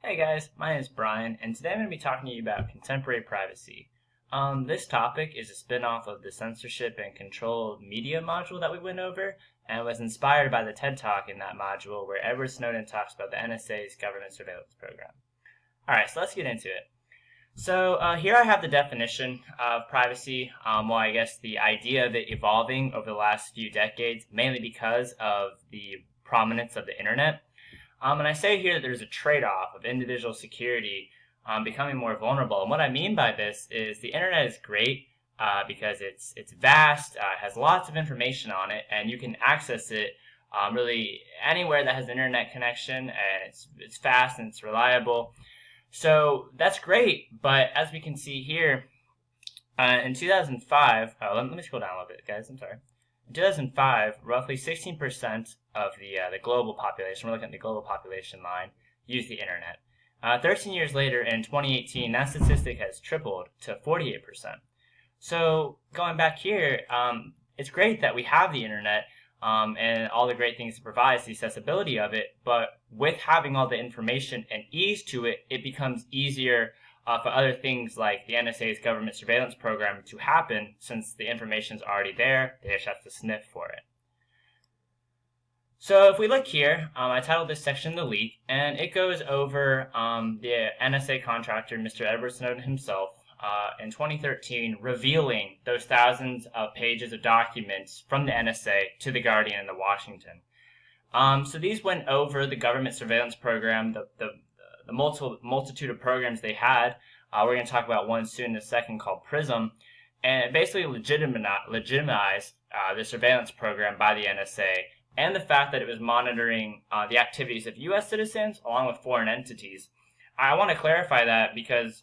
Hey guys, my name is Brian, and today I'm going to be talking to you about contemporary privacy. This topic is a spin-off of the censorship and control of media module that we went over, and was inspired by the TED Talk in that module where Edward Snowden talks about the NSA's government surveillance program. Alright, so let's get into it. So here I have the definition of privacy, I guess the idea of it evolving over the last few decades, mainly because of the prominence of the internet. And I say here that there's a trade-off of individual security becoming more vulnerable. And what I mean by this is the internet is great because it's vast, has lots of information on it, and you can access it really anywhere that has an internet connection, and it's fast and it's reliable. So that's great, but as we can see here, in 2005, let me scroll down a little bit, guys, I'm sorry. In 2005, roughly 16% of the global population, we're looking at the global population line, used the internet. 13 years later, in 2018, that statistic has tripled to 48%. So going back here, it's great that we have the internet and all the great things it provides, the accessibility of it, but with having all the information and ease to it, it becomes easier for other things like the NSA's government surveillance program to happen, since the information is already there. They just have to sniff for it. So if we look here, I titled this section The Leak, and it goes over the NSA contractor, Mr. Edward Snowden himself, in 2013, revealing those thousands of pages of documents from the NSA to The Guardian and The Washington. So these went over the government surveillance program, the multitude of programs they had. We're going to talk about one soon in a second called PRISM. And it basically legitimized the surveillance program by the NSA, and the fact that it was monitoring the activities of U.S. citizens along with foreign entities. I want to clarify that because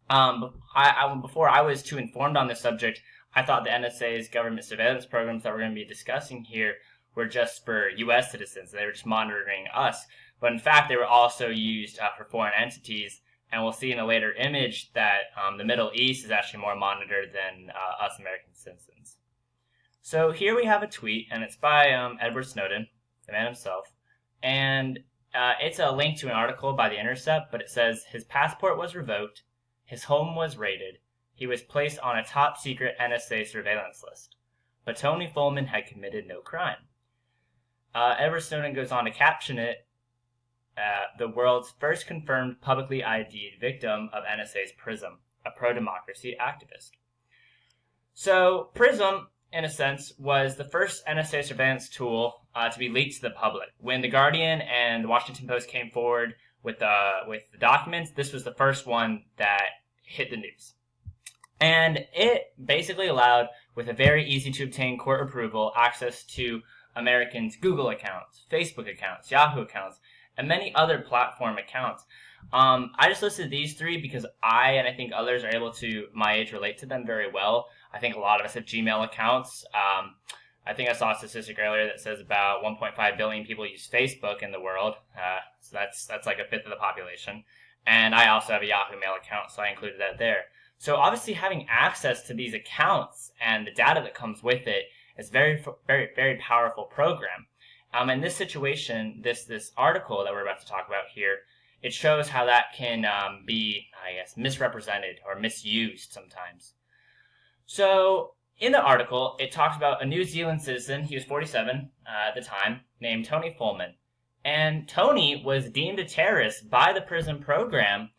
before I was too informed on this subject, I thought the NSA's government surveillance programs that we're going to be discussing here were just for U.S. citizens. They were just monitoring us. But in fact, they were also used for foreign entities. And we'll see in a later image that the Middle East is actually more monitored than us American citizens. So here we have a tweet, and it's by Edward Snowden, the man himself. And it's a link to an article by The Intercept, but it says, his passport was revoked, his home was raided, he was placed on a top-secret NSA surveillance list. But Tony Fulman had committed no crime. Edward Snowden goes on to caption it, the world's first confirmed publicly ID'd victim of NSA's PRISM, a pro-democracy activist. So PRISM, in a sense, was the first NSA surveillance tool to be leaked to the public. When The Guardian and The Washington Post came forward with the documents, this was the first one that hit the news. And it basically allowed, with a very easy-to-obtain court approval, access to Americans' Google accounts, Facebook accounts, Yahoo accounts, and many other platform accounts. I just listed these three because and I think others are able to, my age, relate to them very well. I think a lot of us have Gmail accounts. I think I saw a statistic earlier that says about 1.5 billion people use Facebook in the world. So that's like a fifth of the population. And I also have a Yahoo Mail account, so I included that there. So obviously having access to these accounts and the data that comes with it is very, very, very powerful program. In this situation, this article that we're about to talk about here, it shows how that can be, I guess, misrepresented or misused sometimes. So in the article, it talks about a New Zealand citizen, he was 47 at the time, named Tony Fulman. And Tony was deemed a terrorist by the PRISM program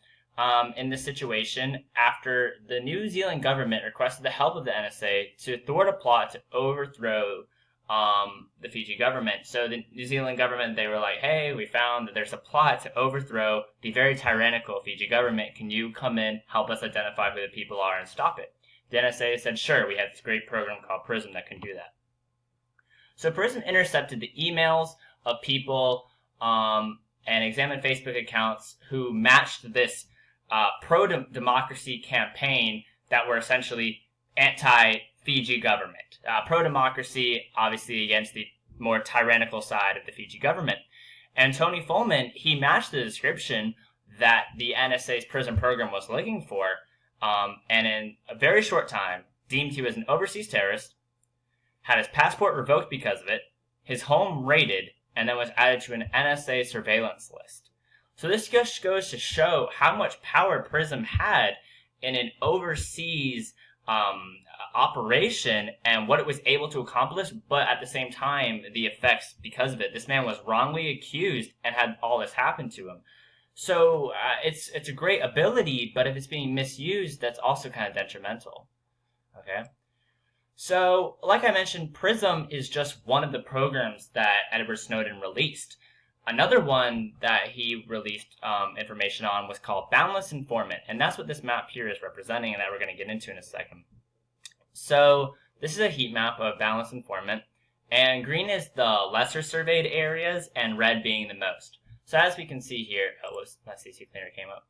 in this situation after the New Zealand government requested the help of the NSA to thwart a plot to overthrow the Fiji government. So the New Zealand government, they were like, hey, we found that there's a plot to overthrow the very tyrannical Fiji government. Can you come in, help us identify who the people are, and stop it? The NSA said, sure, we have this great program called PRISM that can do that. So PRISM intercepted the emails of people and examined Facebook accounts who matched this pro-democracy campaign that were essentially anti-Fiji government. Pro-democracy, obviously, against the more tyrannical side of the Fiji government. And Tony Fulman, he matched the description that the NSA's PRISM program was looking for, and in a very short time, deemed he was an overseas terrorist, had his passport revoked because of it, his home raided, and then was added to an NSA surveillance list. So this just goes to show how much power PRISM had in an overseas operation and what it was able to accomplish, but at the same time, the effects because of it. This man was wrongly accused and had all this happen to him. So it's a great ability, but if it's being misused, that's also kind of detrimental. Okay? So, like I mentioned, PRISM is just one of the programs that Edward Snowden released. Another one that he released information on was called Boundless Informant, and that's what this map here is representing and that we're going to get into in a second. So this is a heat map of Boundless Informant, and green is the lesser surveyed areas, and red being the most. So as we can see here, let's see if Cleaner came up.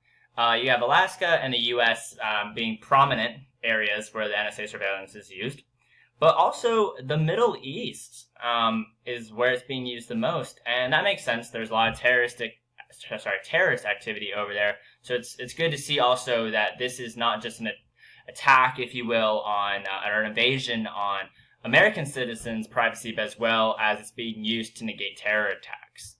You have Alaska and the U.S. Being prominent areas where the NSA surveillance is used. But also the Middle East is where it's being used the most, and that makes sense. There's a lot of terrorist activity over there, so it's good to see also that this is not just an attack, if you will, on or an invasion on American citizens' privacy, but as well as it's being used to negate terror attacks.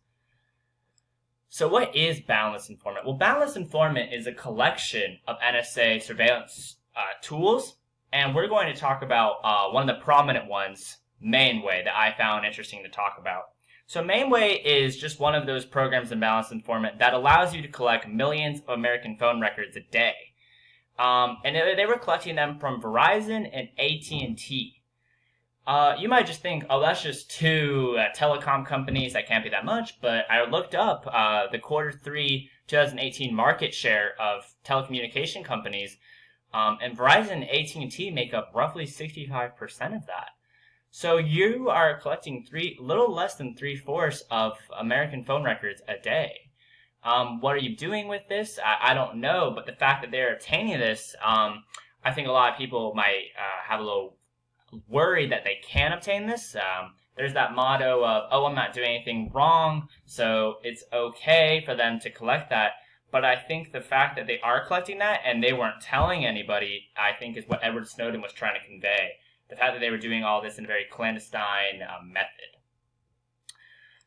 So what is Boundless Informant? Well, Boundless Informant is a collection of NSA surveillance tools. And we're going to talk about one of the prominent ones, Mainway, that I found interesting to talk about. So Mainway is just one of those programs in Boundless Informant that allows you to collect millions of American phone records a day. And they were collecting them from Verizon and AT&T. You might just think, oh, that's just two telecom companies. That can't be that much. But I looked up the Q3 2018 market share of telecommunication companies. And Verizon and AT&T make up roughly 65% of that. So you are collecting little less than 3/4 of American phone records a day. What are you doing with this? I don't know, but the fact that they're obtaining this, I think a lot of people might have a little worry that they can obtain this. There's that motto of, oh, I'm not doing anything wrong, so it's okay for them to collect that. But I think the fact that they are collecting that and they weren't telling anybody, I think is what Edward Snowden was trying to convey. The fact that they were doing all this in a very clandestine method.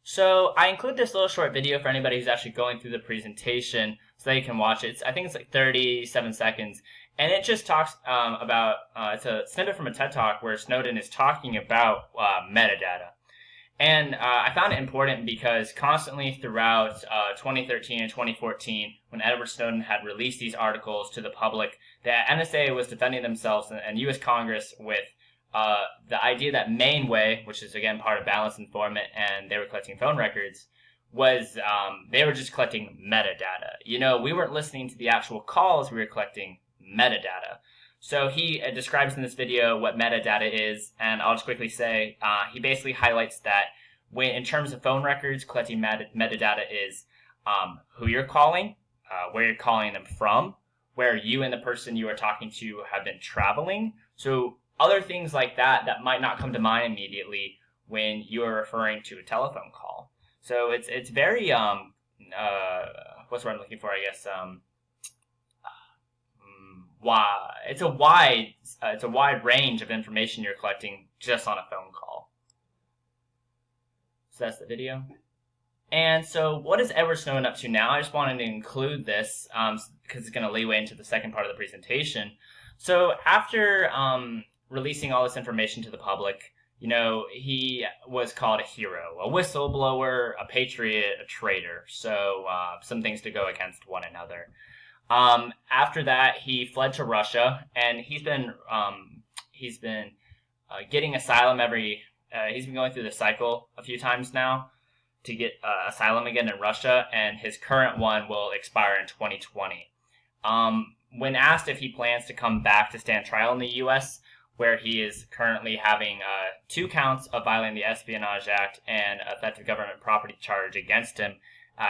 So I include this little short video for anybody who's actually going through the presentation so they can watch it. I think it's like 37 seconds. And it just talks about, it's a snippet from a TED Talk where Snowden is talking about metadata. And I found it important because constantly throughout 2013 and 2014, when Edward Snowden had released these articles to the public, the NSA was defending themselves and U.S. Congress with the idea that Mainway, which is again part of Boundless Informant, and they were collecting phone records, was they were just collecting metadata. You know, we weren't listening to the actual calls, we were collecting metadata. So he describes in this video what metadata is, and I'll just quickly say he basically highlights that when, in terms of phone records, collecting metadata is who you're calling, where you're calling them from, where you and the person you are talking to have been traveling. So other things like that that might not come to mind immediately when you're referring to a telephone call. So it's very what's the word I'm looking for? I guess it's a wide range of information you're collecting just on a phone call. So that's the video. And so what is Edward Snowden up to now? I just wanted to include this because it's going to leeway into the second part of the presentation. So after releasing all this information to the public, you know, he was called a hero, a whistleblower, a patriot, a traitor. So some things to go against one another. After that, he fled to Russia, and he's been getting asylum he's been going through the cycle a few times now to get asylum again in Russia, and his current one will expire in 2020. When asked if he plans to come back to stand trial in the U.S., where he is currently having 2 counts of violating the Espionage Act and a theft of government property charge against him,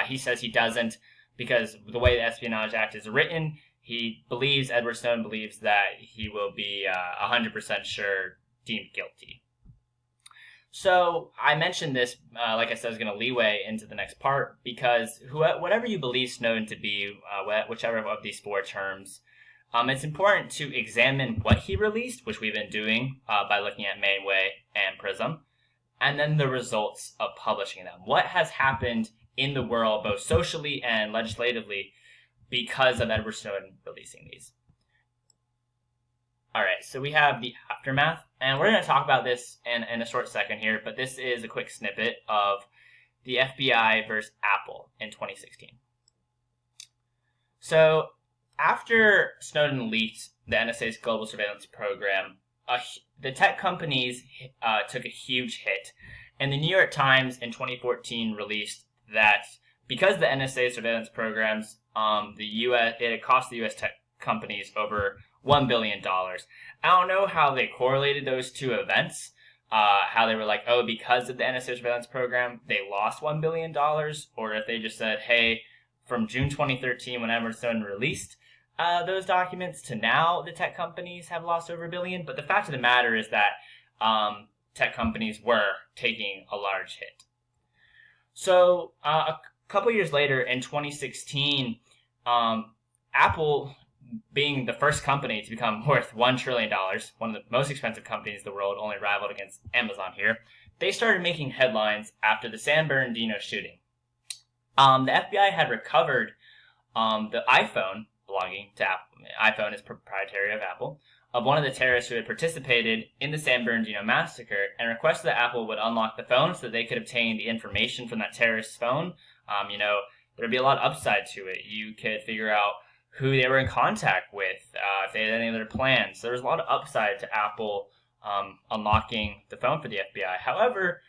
he says he doesn't, because the way the Espionage Act is written, Edward Snowden believes that he will be 100% sure deemed guilty. So I mentioned this, like I said, is going to leeway into the next part, because whatever you believe Snowden to be, whichever of these 4 terms, it's important to examine what he released, which we've been doing by looking at Mainway and PRISM, and then the results of publishing them. What has happened in the world, both socially and legislatively, because of Edward Snowden releasing these. All right, so we have the aftermath, and we're going to talk about this in a short second here, but this is a quick snippet of the FBI versus Apple in 2016. So after Snowden leaked the NSA's global surveillance program, the tech companies took a huge hit. And the New York Times in 2014 released that because the NSA surveillance programs, it had cost the U.S. tech companies over $1 billion. I don't know how they correlated those two events, how they were like, oh, because of the NSA surveillance program, they lost $1 billion, or if they just said, hey, from June 2013, when Edward Snowden released those documents to now, the tech companies have lost over $1 billion. But the fact of the matter is that tech companies were taking a large hit. So a couple years later, in 2016, Apple, being the first company to become worth $1 trillion, one of the most expensive companies in the world, only rivaled against Amazon here, they started making headlines after the San Bernardino shooting. The FBI had recovered the iPhone belonging to Apple. iPhone is proprietary of Apple, of one of the terrorists who had participated in the San Bernardino massacre, and requested that Apple would unlock the phone so that they could obtain the information from that terrorist's phone. There'd be a lot of upside to it. You could figure out who they were in contact with, if they had any other plans. So there was a lot of upside to Apple unlocking the phone for the FBI. However,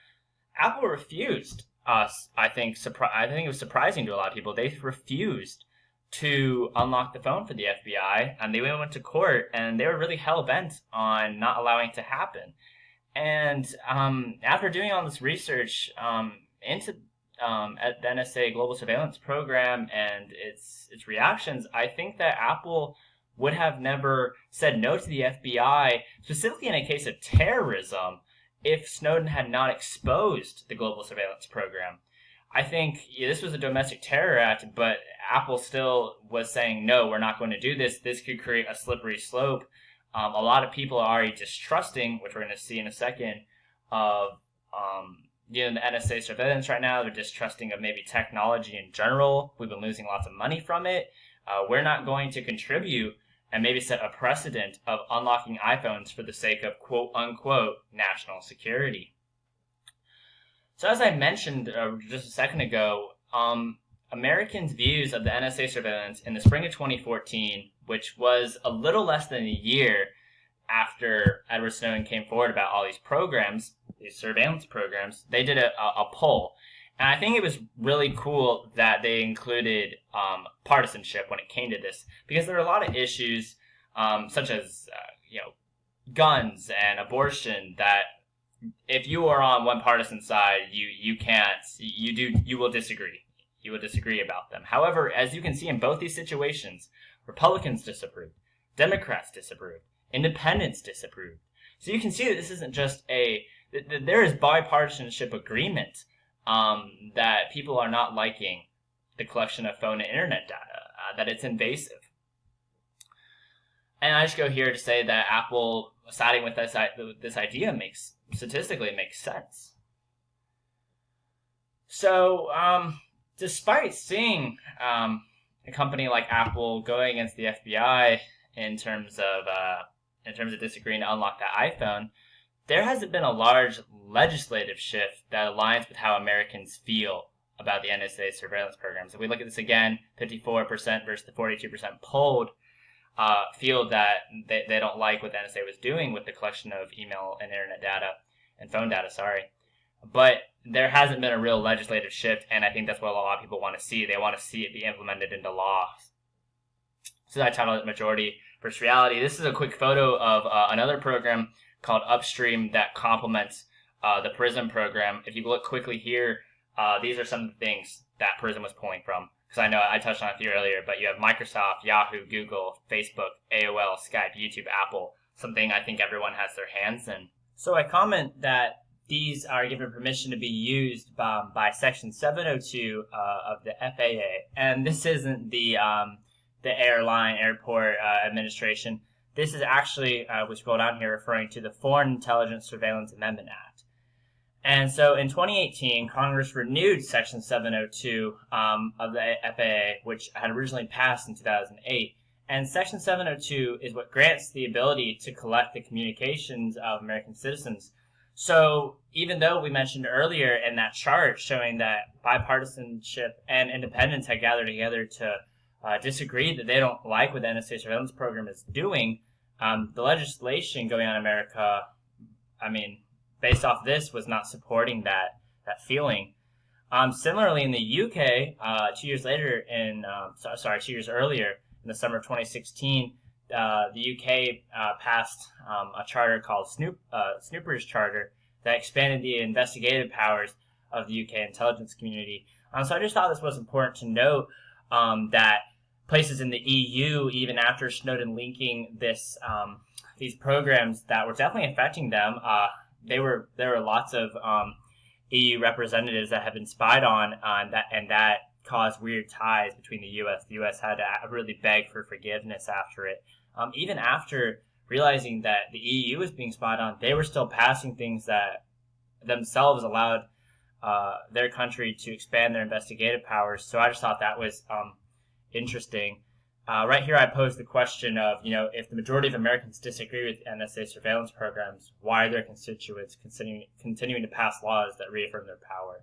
Apple refused. I think it was surprising to a lot of people. They refused to unlock the phone for the FBI, and they went to court, and they were really hell-bent on not allowing it to happen. And after doing all this research into at the NSA global surveillance program and its reactions, I think that Apple would have never said no to the FBI, specifically in a case of terrorism, if Snowden had not exposed the global surveillance program. I think this was a domestic terror act, but Apple still was saying, no, we're not going to do this. This could create a slippery slope. A lot of people are already distrusting, which we're going to see in a second, of the NSA surveillance right now. They're distrusting of maybe technology in general. We've been losing lots of money from it. We're not going to contribute and maybe set a precedent of unlocking iPhones for the sake of quote-unquote national security. So as I mentioned just a second ago, Americans' views of the NSA surveillance in the spring of 2014, which was a little less than a year after Edward Snowden came forward about all these programs, these surveillance programs, they did a poll. And I think it was really cool that they included partisanship when it came to this, because there are a lot of issues such as guns and abortion that if you are on one partisan side, you will disagree. You will disagree about them. However, as you can see in both these situations, Republicans disapproved, Democrats disapproved, independents disapproved. So you can see that this isn't just there is bipartisanship agreement that people are not liking the collection of phone and internet data, that it's invasive. And I just go here to say that Apple siding with this idea statistically makes sense. So, despite seeing a company like Apple going against the FBI in terms of disagreeing to unlock that iPhone, there hasn't been a large legislative shift that aligns with how Americans feel about the NSA surveillance programs. If we look at this again, 54% versus the 42% polled feel that they don't like what the NSA was doing with the collection of email and internet data and phone data, But there hasn't been a real legislative shift, and I think that's what a lot of people want to see. They want to see it be implemented into law. So I titled it Majority versus Reality. This is a quick photo of another program called Upstream that complements the PRISM program. If you look quickly here, these are some of the things that PRISM was pulling from. Because I know I touched on it here earlier, but you have Microsoft, Yahoo, Google, Facebook, AOL, Skype, YouTube, Apple, something I think everyone has their hands in. So I comment that these are given permission to be used by Section 702 of the FAA. And this isn't the airport administration. This is actually, we scroll down here, referring to the Foreign Intelligence Surveillance Amendment Act. And so in 2018, Congress renewed Section 702 of the FAA, which had originally passed in 2008. And Section 702 is what grants the ability to collect the communications of American citizens. So even though we mentioned earlier in that chart showing that bipartisanship and independents had gathered together to disagree that they don't like what the NSA surveillance program is doing, the legislation going on in America, based off this, was not supporting that feeling. Similarly, in the UK, 2 years later, 2 years earlier, in the summer of 2016, the UK passed a charter called Snoopers Charter that expanded the investigative powers of the UK intelligence community. So I just thought this was important to note that places in the EU, even after Snowden linking these programs that were definitely affecting them, there were lots of EU representatives that had been spied on that, and that caused weird ties between the U.S. The U.S. had to really beg for forgiveness after it. Even after realizing that the EU was being spied on, they were still passing things that themselves allowed their country to expand their investigative powers. So I just thought that was interesting. Right here, I posed the question of, if the majority of Americans disagree with NSA surveillance programs, why are their constituents continuing to pass laws that reaffirm their power?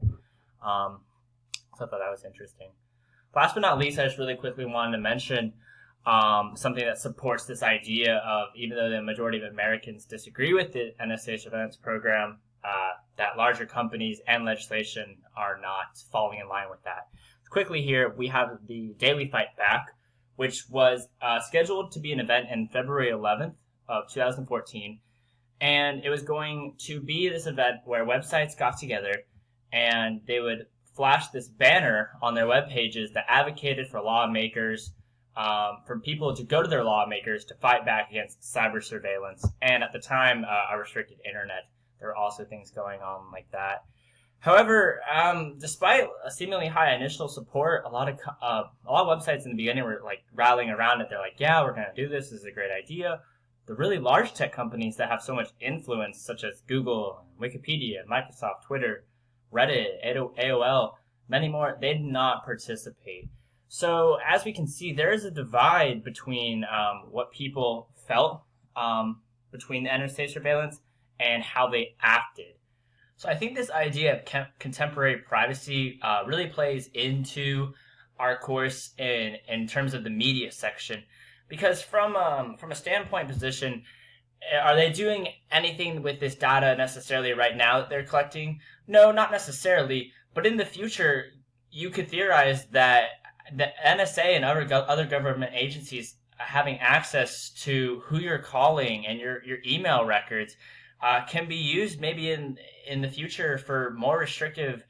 So I thought that was interesting. Last but not least, I just really quickly wanted to mention something that supports this idea of, even though the majority of Americans disagree with the NSA surveillance program, that larger companies and legislation are not falling in line with that. Quickly here, we have the Daily Fight Back, which was scheduled to be an event in February 11th of 2014. And it was going to be this event where websites got together and they would flash this banner on their web pages that advocated for lawmakers, for people to go to their lawmakers to fight back against cyber surveillance. And at the time, a restricted internet. There were also things going on like that. However, despite a seemingly high initial support, a lot of websites in the beginning were like rallying around it. They're like, "Yeah, we're going to do this. This is a great idea." The really large tech companies that have so much influence, such as Google, Wikipedia, Microsoft, Twitter, Reddit, AOL, many more, they did not participate. So as we can see, there is a divide between what people felt between the NSA surveillance and how they acted. So I think this idea of contemporary privacy really plays into our course in terms of the media section, because from a standpoint position, are they doing anything with this data necessarily right now that they're collecting? No, not necessarily. But in the future, you could theorize that the NSA and other government agencies having access to who you're calling and your email records can be used maybe in the future for more restrictive,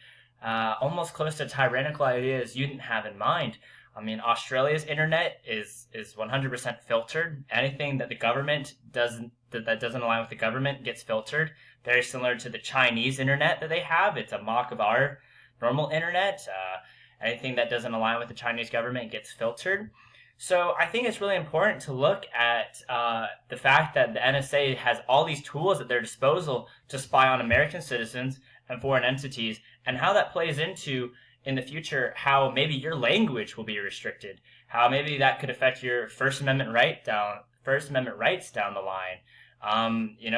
almost close to tyrannical ideas you didn't have in mind. Australia's internet is 100% filtered. Anything that the government doesn't align with the government gets filtered. Very similar to the Chinese internet that they have. It's a mock of our normal internet. Anything that doesn't align with the Chinese government gets filtered. So I think it's really important to look at the fact that the NSA has all these tools at their disposal to spy on American citizens and foreign entities, and how that plays into, in the future, how maybe your language will be restricted, how maybe that could affect your First Amendment rights down the line.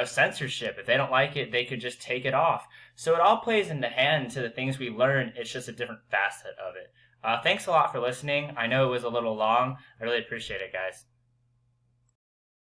Censorship. If they don't like it, they could just take it off. So it all plays into hand to the things we learn. It's just a different facet of it. Thanks a lot for listening. I know it was a little long. I really appreciate it, guys.